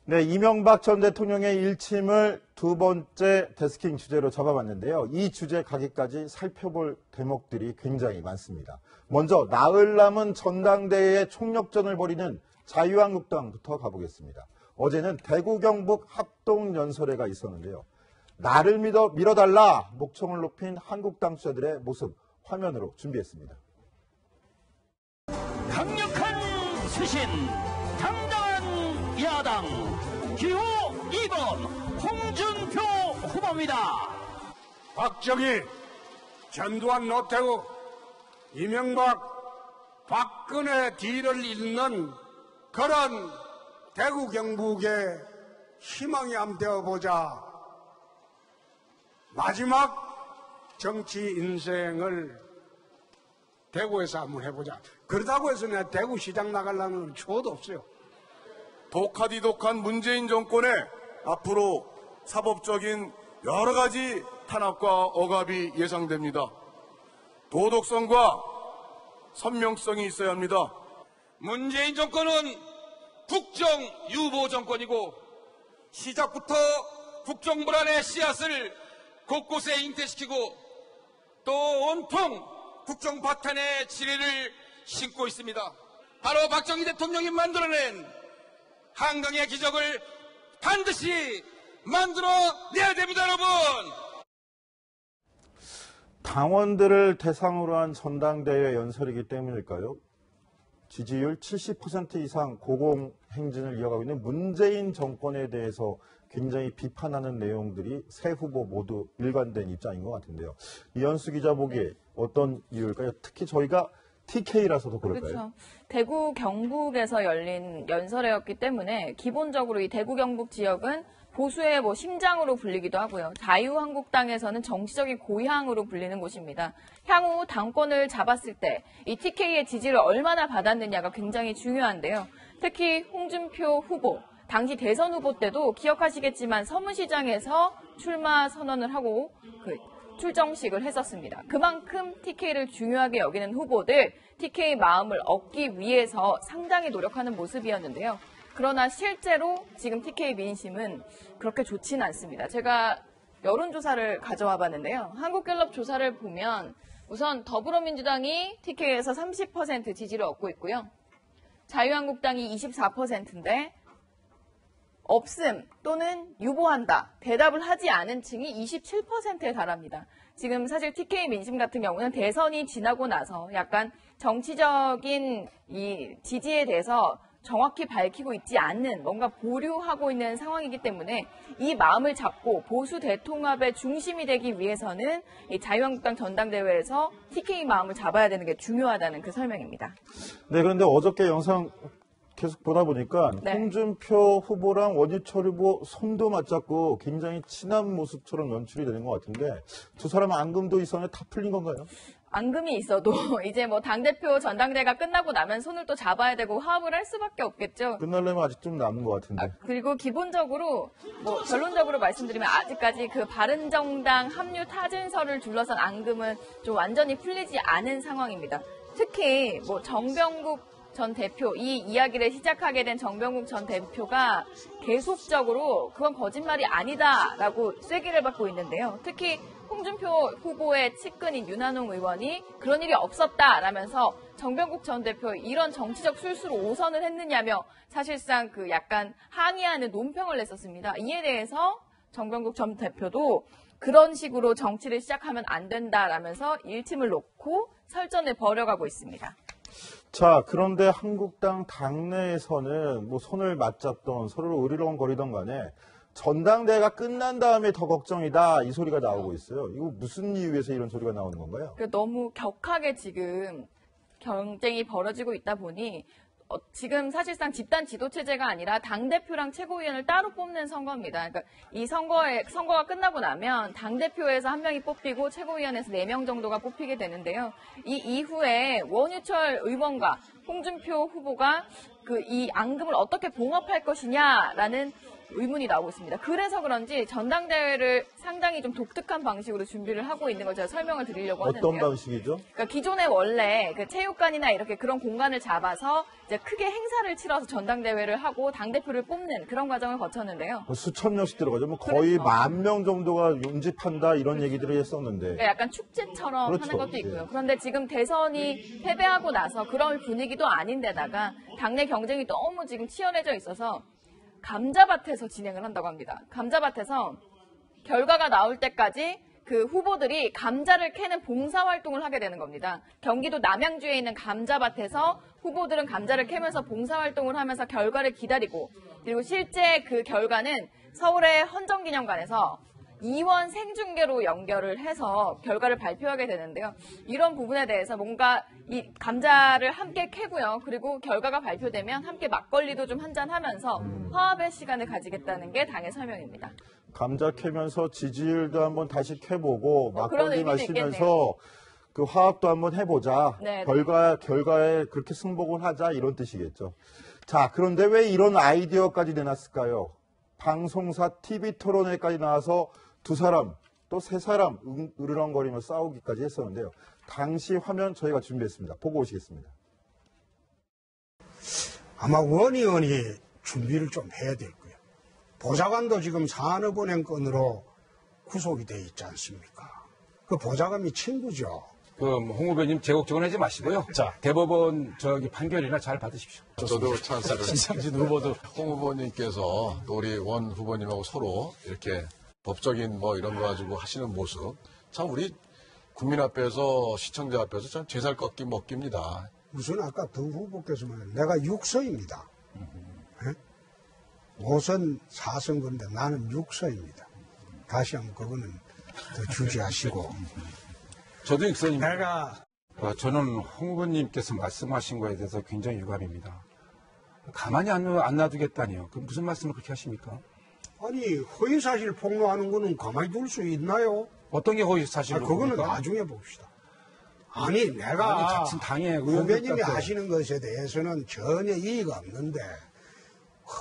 네, 이명박 전 대통령의 일침을 두 번째 데스킹 주제로 잡아봤는데요. 이 주제 가기까지 살펴볼 대목들이 굉장히 많습니다. 먼저 나흘 남은 전당대회의 총력전을 벌이는 자유한국당부터 가보겠습니다. 어제는 대구 경북 합동연설회가 있었는데요. 나를 밀어달라 목청을 높인 한국당 주자들의 모습 화면으로 준비했습니다. 강력한 쇄신, 당당한 야당, 기호 2번 홍준표 후보입니다. 박정희, 전두환, 노태우, 이명박, 박근혜 뒤를 잇는 그런 대구 경북의 희망이 한번 되어보자. 마지막 정치 인생을 대구에서 한번 해보자. 그러다고 해서 내가 대구시장 나가려는 초도 없어요. 독하디독한 문재인 정권의 앞으로 사법적인 여러 가지 탄압과 억압이 예상됩니다. 도덕성과 선명성이 있어야 합니다. 문재인 정권은 국정 유보 정권이고 시작부터 국정 불안의 씨앗을 곳곳에 잉태시키고 또 온통 국정 파탄의 지뢰를 심고 있습니다. 바로 박정희 대통령이 만들어낸 한강의 기적을 반드시 만들어내야 됩니다, 여러분. 당원들을 대상으로 한 전당대회 연설이기 때문일까요? 지지율 70% 이상 고공행진을 이어가고 있는 문재인 정권에 대해서 굉장히 비판하는 내용들이 세 후보 모두 일관된 입장인 것 같은데요. 이현수 기자 보기에 어떤 이유일까요? 특히 저희가 TK라서도 그럴까요? 그렇죠. 대구 경북에서 열린 연설회였기 때문에 기본적으로 이 대구 경북 지역은 보수의 심장으로 불리기도 하고요. 자유한국당에서는 정치적인 고향으로 불리는 곳입니다. 향후 당권을 잡았을 때 이 TK의 지지를 얼마나 받았느냐가 굉장히 중요한데요. 특히 홍준표 후보, 당시 대선 후보 때도 기억하시겠지만 서문시장에서 출마 선언을 하고 출정식을 했었습니다. 그만큼 TK를 중요하게 여기는 후보들, TK 마음을 얻기 위해서 상당히 노력하는 모습이었는데요. 그러나 실제로 지금 TK 민심은 그렇게 좋지는 않습니다. 제가 여론조사를 가져와 봤는데요. 한국갤럽 조사를 보면 우선 더불어민주당이 TK에서 30% 지지를 얻고 있고요. 자유한국당이 24%인데 없음 또는 유보한다, 대답을 하지 않은 층이 27%에 달합니다. 지금 사실 TK 민심 같은 경우는 대선이 지나고 나서 약간 정치적인 이 지지에 대해서 정확히 밝히고 있지 않는, 뭔가 보류하고 있는 상황이기 때문에 이 마음을 잡고 보수 대통합의 중심이 되기 위해서는 이 자유한국당 전당대회에서 TK 마음을 잡아야 되는 게 중요하다는 그 설명입니다. 네, 그런데 어저께 영상 계속 보다 보니까 네. 홍준표 후보랑 원유철 후보 손도 맞잡고 굉장히 친한 모습처럼 연출이 되는 것 같은데 두 사람 앙금도 있었는데 다 풀린 건가요? 앙금이 있어도 이제 당대표 전당대회가 끝나고 나면 손을 또 잡아야 되고 화합을 할 수밖에 없겠죠. 끝나려면 아직 좀 남은 것 같은데. 그리고 기본적으로 결론적으로 말씀드리면 아직까지 그 바른정당 합류 타진설을 둘러싼 앙금은 좀 완전히 풀리지 않은 상황입니다. 특히 정병국 전 대표, 이 이야기를 시작하게 된 정병국 전 대표가 계속적으로 그건 거짓말이 아니다라고 쐐기를 받고 있는데요. 특히 홍준표 후보의 측근인 윤한홍 의원이 그런 일이 없었다라면서 정병국 전 대표 이런 정치적 술수로 오선을 했느냐며 사실상 약간 항의하는 논평을 냈었습니다. 이에 대해서 정병국 전 대표도 그런 식으로 정치를 시작하면 안 된다라면서 일침을 놓고 설전을 벌여가고 있습니다. 자, 그런데 한국당 당내에서는 손을 맞잡던 서로 으리렁거리던 간에 전당대회가 끝난 다음에 더 걱정이다, 이 소리가 나오고 있어요. 이거 무슨 이유에서 이런 소리가 나오는 건가요? 너무 격하게 지금 경쟁이 벌어지고 있다 보니 지금 사실상 집단 지도체제가 아니라 당대표랑 최고위원을 따로 뽑는 선거입니다. 그러니까 이 선거가 끝나고 나면 당대표에서 한 명이 뽑히고 최고위원에서 4명 정도가 뽑히게 되는데요. 이 이후에 원유철 의원과 홍준표 후보가 이 앙금을 어떻게 봉합할 것이냐라는 의문이 나오고 있습니다. 그래서 그런지 전당대회를 상당히 좀 독특한 방식으로 준비를 하고 있는 걸 제가 설명을 드리려고 하는데요. 어떤 방식이죠? 그러니까 기존에 원래 그 체육관이나 이렇게 그런 공간을 잡아서 이제 크게 행사를 치러서 전당대회를 하고 당대표를 뽑는 그런 과정을 거쳤는데요. 수천 명씩 들어가죠. 뭐 거의 그렇죠. 10,000명 정도가 운집한다 이런 얘기들을 했었는데. 그러니까 약간 축제처럼 그렇죠. 하는 것도 있고요. 예. 그런데 지금 대선이 패배하고 나서 그런 분위기도 아닌데다가 당내 경쟁이 너무 지금 치열해져 있어서 감자밭에서 진행을 한다고 합니다. 감자밭에서 결과가 나올 때까지 그 후보들이 감자를 캐는 봉사활동을 하게 되는 겁니다. 경기도 남양주에 있는 감자밭에서 후보들은 감자를 캐면서 봉사활동을 하면서 결과를 기다리고, 그리고 실제 그 결과는 서울의 헌정기념관에서 이원 생중계로 연결을 해서 결과를 발표하게 되는데요. 이런 부분에 대해서 뭔가 이 감자를 함께 캐고요. 그리고 결과가 발표되면 함께 막걸리도 좀 한잔하면서 화합의 시간을 가지겠다는 게 당의 설명입니다. 감자 캐면서 지지율도 한번 다시 캐보고 그런 막걸리 의미도 마시면서 그 화합도 한번 해보자. 네. 결과에 그렇게 승복을 하자 이런 뜻이겠죠. 자, 그런데 왜 이런 아이디어까지 내놨을까요? 방송사 TV 토론회까지 나와서 두 사람 또 세 사람 으르렁거리며 싸우기까지 했었는데요. 당시 화면 저희가 준비했습니다. 보고 오시겠습니다. 아마 원 의원이 준비를 좀 해야 될 거예요. 보좌관도 지금 산업은행 건으로 구속이 돼 있지 않습니까? 그 보좌관이 친구죠. 홍 후보님 제곡적은 하지 마시고요. 자, 대법원 판결이나 잘 받으십시오. 저도 찬스를. 이상진 후보도. 홍 후보님께서 또 우리 원 후보님하고 서로 이렇게 법적인 뭐 이런 거 가지고 하시는 모습. 참 우리 국민 앞에서 시청자 앞에서 참 제살 꺾기 먹기입니다. 우선 아까 두 후보께서 말한 내가 6서입니다. 5선 4선거인데 나는 6서입니다. 다시 한번 그거는 더 주지하시고. 저도 육선입니다. 내가 저는 홍 후보님께서 말씀하신 거에 대해서 굉장히 유감입니다. 가만히 안 놔두겠다니요. 그 무슨 말씀을 그렇게 하십니까? 아니 허위사실 폭로하는 거는 가만히 둘 수 있나요? 어떤 게 허위 사실로 그거는 봅니까? 나중에 봅시다. 아니 내가 아니, 자칫 당의 의원들 후배님이 같아요. 하시는 것에 대해서는 전혀 이의가 없는데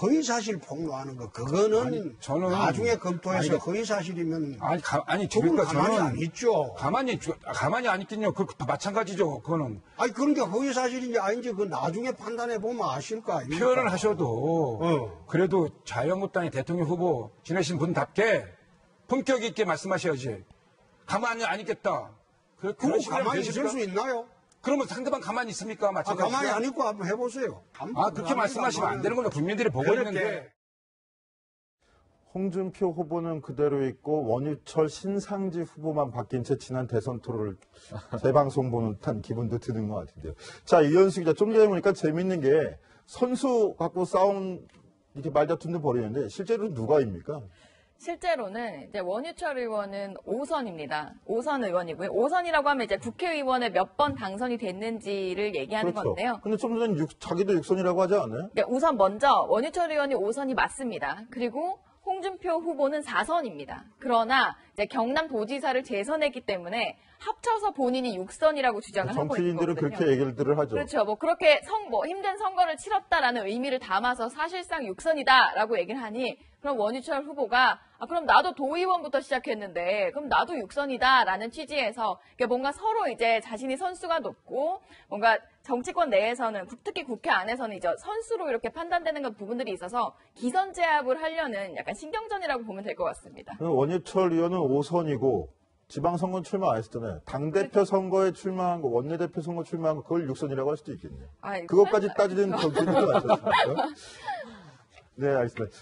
허위사실 폭로하는 거 그거는 아니, 저는- 나중에 검토해서 아니, 허위사실이면 아니, 그건 그러니까 가만히 저는 안 있죠. 가만히 안 있긴요. 그 마찬가지죠. 그거는 아니 그런 게 허위사실인지 아닌지 그 나중에 판단해 보면 아실 거 아닙니까? 표현을 하셔도 어. 그래도 자유한국당의 대통령 후보 지내신 분답게 품격 있게 말씀하셔야지. 가만히 안 있겠다. 그럼 그런 식으로 가만히 되십니까? 있을 수 있나요? 그러면 상대방 가만히 있습니까? 마찬가지로. 가만히 안 있고 한번 해보세요. 그렇게 말씀하시면 안 되는 겁니다. 국민들이 보고 있는데. 홍준표 후보는 그대로 있고 원유철 신상지 후보만 바뀐 채 지난 대선 토론을 재방송 보는 듯한 기분도 드는 것 같은데요. 자, 이현수 기자, 좀 전에 보니까 재밌는 게 선수 갖고 싸움 이렇게 말다툼도 벌이는데 실제로 누가입니까? 실제로는 이제 원유철 의원은 5선입니다. 5선 의원이고요. 5선이라고 하면 이제 국회의원에 몇 번 당선이 됐는지를 얘기하는 건데요. 근데 좀 전에 자기도 육선이라고 하지 않아요? 그러니까 우선 먼저 원유철 의원이 5선이 맞습니다. 그리고 홍준표 후보는 4선입니다. 그러나 이제 경남도지사를 재선했기 때문에 합쳐서 본인이 6선이라고 주장을 하고 있는 정치인들은 거거든요. 그렇게 얘기를 하죠. 그렇죠. 뭐 그렇게 힘든 선거를 치렀다라는 의미를 담아서 사실상 6선이다라고 얘기를 하니 그럼 원유철 후보가 그럼 나도 도의원부터 시작했는데 그럼 나도 6선이다라는 취지에서 뭔가 서로 이제 자신이 선수가 높고 뭔가 정치권 내에서는 특히 국회 안에서는 이제 선수로 이렇게 판단되는 부분들이 있어서 기선제압을 하려는 약간 신경전이라고 보면 될 것 같습니다. 원유철 의원은 5선이고 지방선거 출마 안 했었잖아요. 당대표 선거에 출마한 거, 원내대표 선거 출마한 거, 그걸 6선이라고 할 수도 있겠네요. 그것까지 따지는 정치인은 아니었습니까? 네, 알겠습니다.